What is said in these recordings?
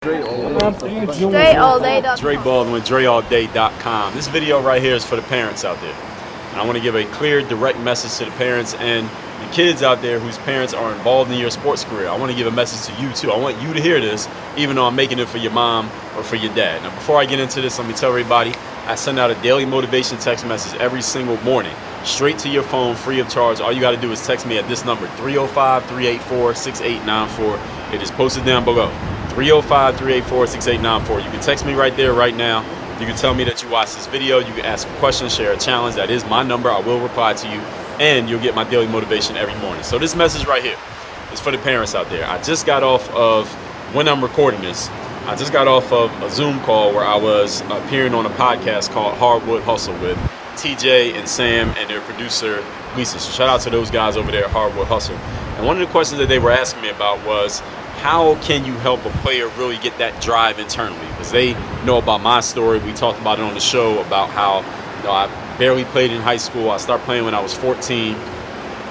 DreAllDay.com. Dre Baldwin, DreAllDay.com. This video right here is for the parents out there. And I want to give a clear, direct message to the parents and the kids out there whose parents are involved in your sports career. I want to give a message to you too. I want you to hear this, even though I'm making it for your mom or for your dad. Now, before I get into this, let me tell everybody, I send out a daily motivation text message every single morning, straight to your phone, free of charge. All you got to do is text me at this number, 305-384-6894. It is posted down below, 305-384-6894. You can text me right there, right now. You can tell me that you watched this video. You can ask a question, share a challenge. That is my number. I will reply to you, and you'll get my daily motivation every morning. So this message right here is for the parents out there. I just got off of, when I'm recording this, I just got off of a Zoom call where I was appearing on a podcast called Hardwood Hustle with TJ and Sam and their producer, Lisa. So shout out to those guys over there at Hardwood Hustle. And one of the questions that they were asking me about was, how can you help a player really get that drive internally? Because they know about my story. We talked about it on the show about how I barely played in high school. I started playing when I was 14.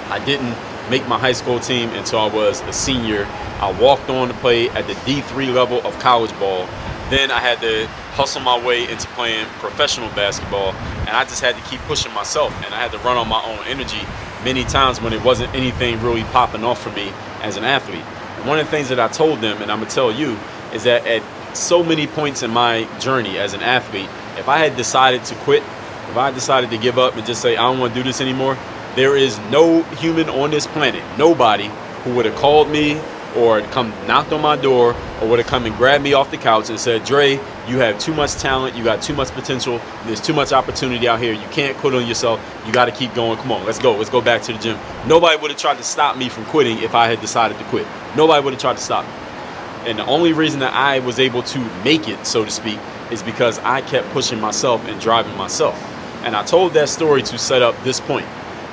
I didn't make my high school team until I was a senior. I walked on to play at the D3 level of college ball. Then I had to hustle my way into playing professional basketball, and I just had to keep pushing myself, and I had to run on my own energy many times when it wasn't anything really popping off for me as an athlete. One of the things that I told them, and I'm going to tell you, is that at so many points in my journey as an athlete, if I had decided to quit, if I had decided to give up and just say, I don't want to do this anymore, there is no human on this planet, nobody, who would have called me or come knocked on my door or would have come and grabbed me off the couch and said, Dre, you have too much talent, you got too much potential, there's too much opportunity out here, you can't quit on yourself, you got to keep going, come on, let's go back to the gym. Nobody would have tried to stop me from quitting if I had decided to quit. Nobody would have tried to stop me. And the only reason that I was able to make it, so to speak, is because I kept pushing myself and driving myself. And I told that story to set up this point,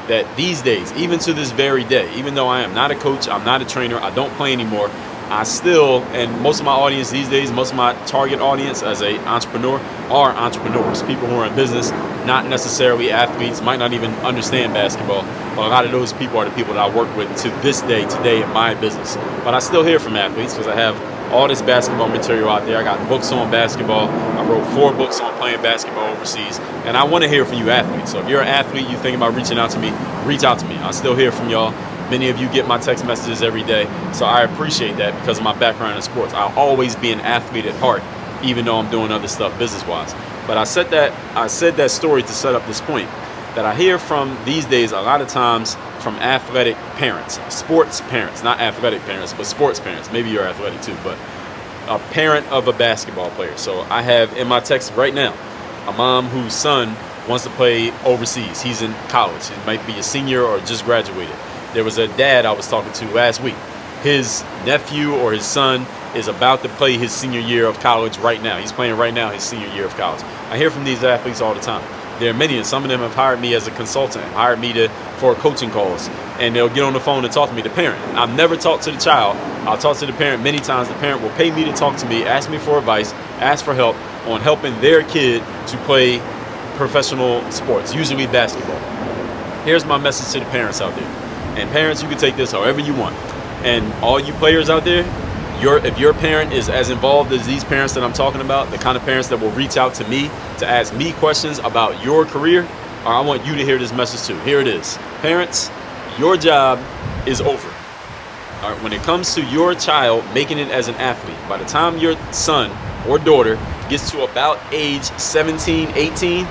that these days, even to this very day, even though I am not a coach, I'm not a trainer, I don't play anymore, I still, and most of my audience these days, most of my target audience as an entrepreneur are entrepreneurs, people who are in business, not necessarily athletes, might not even understand basketball. But a lot of those people are the people that I work with to this day, today in my business. But I still hear from athletes because I have all this basketball material out there. I got books on basketball. I wrote 4 books on playing basketball overseas. And I want to hear from you athletes. So if you're an athlete, you think about reaching out to me, reach out to me. I still hear from y'all. Many of you get my text messages every day. So I appreciate that because of my background in sports. I'll always be an athlete at heart, even though I'm doing other stuff business-wise. But I said that story to set up this point, that I hear from these days a lot of times from athletic parents, sports parents, not athletic parents, but sports parents. Maybe you're athletic too, but a parent of a basketball player. So I have in my text right now a mom whose son wants to play overseas. He's in college. He might be a senior or just graduated. There was a dad I was talking to last week. His nephew or his son is about to play his senior year of college right now. He's playing right now his senior year of college. I hear from these athletes all the time. There are many, and some of them have hired me as a consultant, hired me for coaching calls, and they'll get on the phone and talk to me, the parent. I've never talked to the child. I'll talk to the parent many times. The parent will pay me to talk to me, ask me for advice, ask for help on helping their kid to play professional sports, usually basketball. Here's my message to the parents out there. And parents, you can take this however you want. And all you players out there, if your parent is as involved as these parents that I'm talking about, the kind of parents that will reach out to me to ask me questions about your career, I want you to hear this message too. Here it is. Parents, your job is over. All right, when it comes to your child making it as an athlete, by the time your son or daughter gets to about age 17, 18,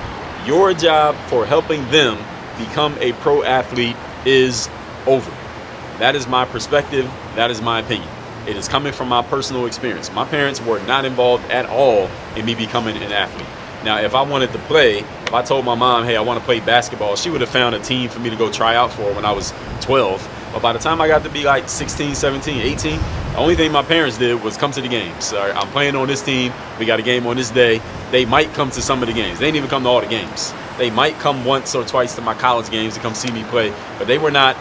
your job for helping them become a pro athlete is over. That is my perspective. That is my opinion. It is coming from my personal experience. My parents were not involved at all in me becoming an athlete. Now, if I wanted to play, if I told my mom, hey, I want to play basketball, she would have found a team for me to go try out for when I was 12. But by the time I got to be like 16, 17, 18, the only thing my parents did was come to the games. All right, I'm playing on this team. We got a game on this day. They might come to some of the games. They didn't even come to all the games. They might come once or twice to my college games to come see me play, but they were not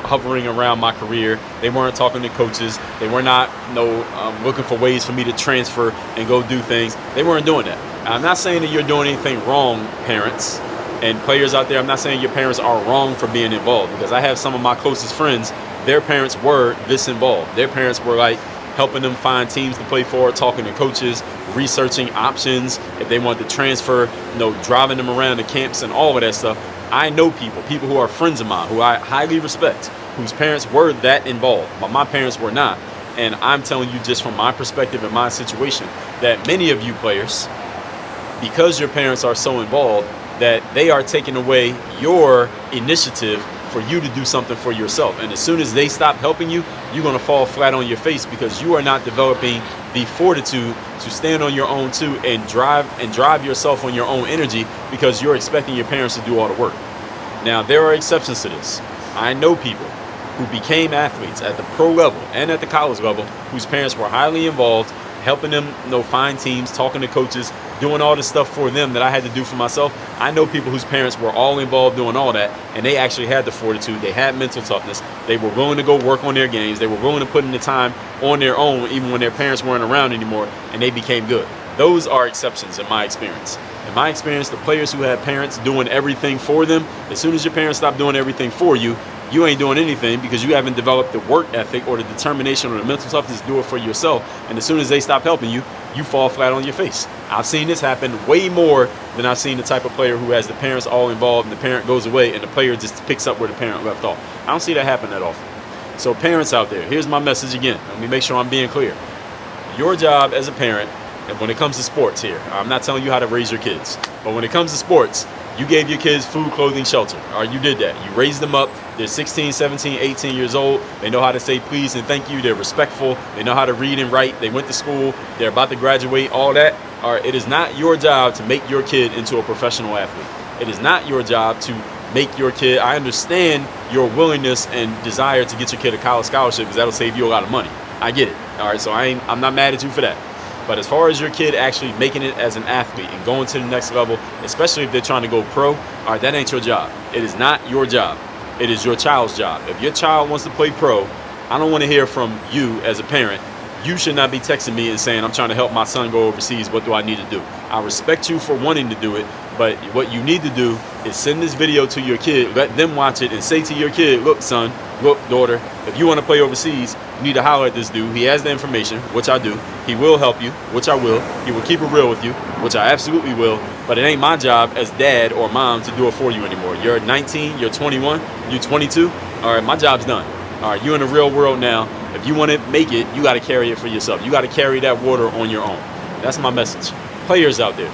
hovering around my career. They weren't talking to coaches. They were not looking for ways for me to transfer and go do things. They weren't doing that. And I'm not saying that you're doing anything wrong, parents and players out there. I'm not saying your parents are wrong for being involved, because I have some of my closest friends, their parents were this involved. Their parents were like helping them find teams to play for, talking to coaches, researching options, if they want to transfer, driving them around the camps and all of that stuff. I know people who are friends of mine, who I highly respect, whose parents were that involved, but my parents were not. And I'm telling you, just from my perspective and my situation, that many of you players, because your parents are so involved, that they are taking away your initiative for you to do something for yourself. And as soon as they stop helping you, you're going to fall flat on your face, because you are not developing the fortitude to stand on your own too and drive yourself on your own energy, because you're expecting your parents to do all the work. Now, there are exceptions to this. I know people who became athletes at the pro level and at the college level whose parents were highly involved, helping them find teams, talking to coaches, doing all the stuff for them that I had to do for myself. I know people whose parents were all involved doing all that, and they actually had the fortitude, they had mental toughness, they were willing to go work on their games, they were willing to put in the time on their own even when their parents weren't around anymore, and they became good. Those are exceptions in my experience. In my experience, the players who had parents doing everything for them, as soon as your parents stop doing everything for you, you ain't doing anything, because you haven't developed the work ethic or the determination or the mental toughness to do it for yourself. And as soon as they stop helping you, you fall flat on your face. I've seen this happen way more than I've seen the type of player who has the parents all involved and the parent goes away and the player just picks up where the parent left off. I don't see that happen that often. So parents out there, here's my message again. Let me make sure I'm being clear. Your job as a parent, and when it comes to sports here, I'm not telling you how to raise your kids, but when it comes to sports, you gave your kids food, clothing, shelter. All right, you did that. You raised them up. They're 16, 17, 18 years old. They know how to say please and thank you. They're respectful. They know how to read and write. They went to school. They're about to graduate, all that. All right, it is not your job to make your kid into a professional athlete. It is not your job to make your kid. I understand your willingness and desire to get your kid a college scholarship, because that'll save you a lot of money. I get it. All right, so I'm not mad at you for that. But as far as your kid actually making it as an athlete and going to the next level, especially if they're trying to go pro, all right, that ain't your job. It is not your job. It is your child's job. If your child wants to play pro, I don't want to hear from you as a parent. You should not be texting me and saying, I'm trying to help my son go overseas. What do I need to do? I respect you for wanting to do it, but what you need to do is send this video to your kid, let them watch it, and say to your kid, look, son, look, daughter, if you want to play overseas, you need to holler at this dude. He has the information, which I do. He will help you, which I will. He will keep it real with you, which I absolutely will. But it ain't my job as dad or mom to do it for you anymore. You're 19, you're 21, you're 22. All right, my job's done. All right, you're in the real world now. If you want to make it, you got to carry it for yourself. You got to carry that water on your own. That's my message. Players out there,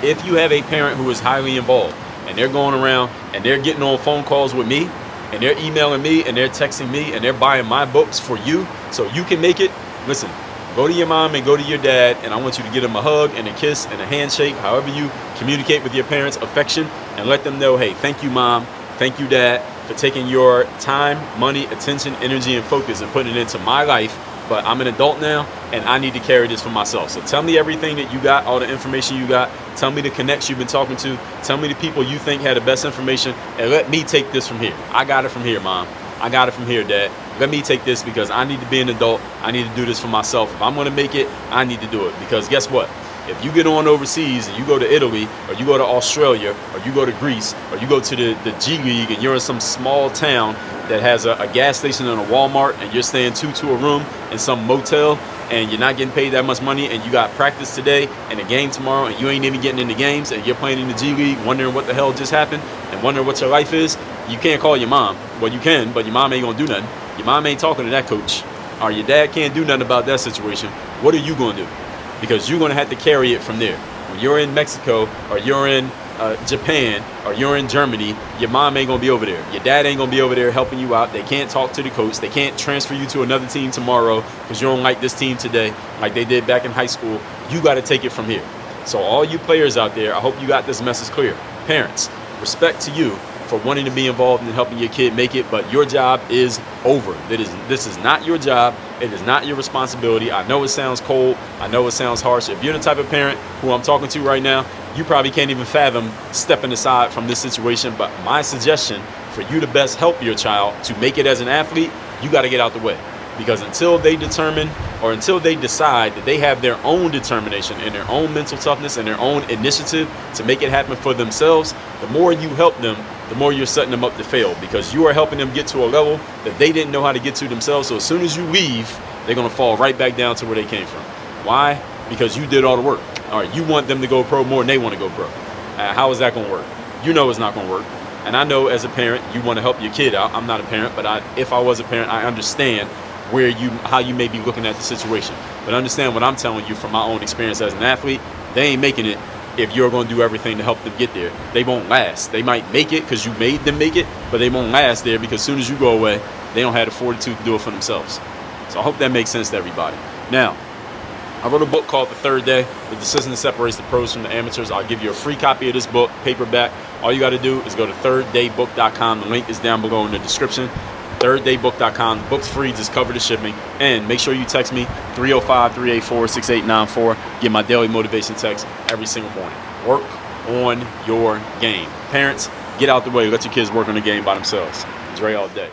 if you have a parent who is highly involved and they're going around and they're getting on phone calls with me and they're emailing me and they're texting me and they're buying my books for you so you can make it, listen, go to your mom and go to your dad, and I want you to give them a hug and a kiss and a handshake, however you communicate with your parents, affection, and let them know, hey, thank you, mom, thank you, dad, for taking your time, money, attention, energy, and focus and putting it into my life. But I'm an adult now, and I need to carry this for myself. So tell me everything that you got, all the information you got. Tell me the connects you've been talking to. Tell me the people you think had the best information, and let me take this from here. I got it from here, mom. I got it from here, dad. Let me take this, because I need to be an adult. I need to do this for myself. If I'm going to make it, I need to do it. Because guess what? If you get on overseas and you go to Italy, or you go to Australia, or you go to Greece, or you go to the G League, and you're in some small town that has a gas station and a Walmart, and you're staying two to a room in some motel, and you're not getting paid that much money, and you got practice today and a game tomorrow, and you ain't even getting into games, and you're playing in the G League, wondering what the hell just happened, and wondering what your life is, you can't call your mom. Well, you can, but your mom ain't gonna do nothing. Your mom ain't talking to that coach, or your dad can't do nothing about that situation. What are you gonna do? Because you're gonna have to carry it from there. When you're in Mexico, or you're in Japan, or you're in Germany, your mom ain't gonna be over there. Your dad ain't gonna be over there helping you out. They can't talk to the coach. They can't transfer you to another team tomorrow because you don't like this team today, like they did back in high school. You got to take it from here. So all you players out there, I hope you got this message clear. Parents, respect to you for wanting to be involved in helping your kid make it, but your job is over. This is not your job. It is not your responsibility. I know it sounds cold. I know it sounds harsh. If you're the type of parent who I'm talking to right now, you probably can't even fathom stepping aside from this situation. But my suggestion for you to best help your child to make it as an athlete, you got to get out the way. Because until they determine, or until they decide that they have their own determination and their own mental toughness and their own initiative to make it happen for themselves, the more you help them, the more you're setting them up to fail, because you are helping them get to a level that they didn't know how to get to themselves. So as soon as you leave they're going to fall right back down to where they came from. Why? Because you did all the work. All right, you want them to go pro more than they want to go pro. How is that going to work? You know it's not going to work. And I know as a parent, you want to help your kid out. I'm not a parent, but if I was a parent, I understand how you may be looking at the situation. But understand what I'm telling you from my own experience as an athlete, they ain't making it if you're going to do everything to help them get there. They won't last. They might make it because you made them make it, but they won't last there because as soon as you go away, they don't have the fortitude to do it for themselves. So I hope that makes sense to everybody. Now, I wrote a book called The Third Day, The Decision That Separates the Pros from the Amateurs. I'll give you a free copy of this book, paperback. All you got to do is go to thirddaybook.com. The link is down below in the description. thirddaybook.com. The book's free, just cover the shipping. And make sure you text me 305-384-6894. Get my daily motivation text every single morning. Work on your game. Parents, get out the way. Let your kids work on the game by themselves. Dre all day.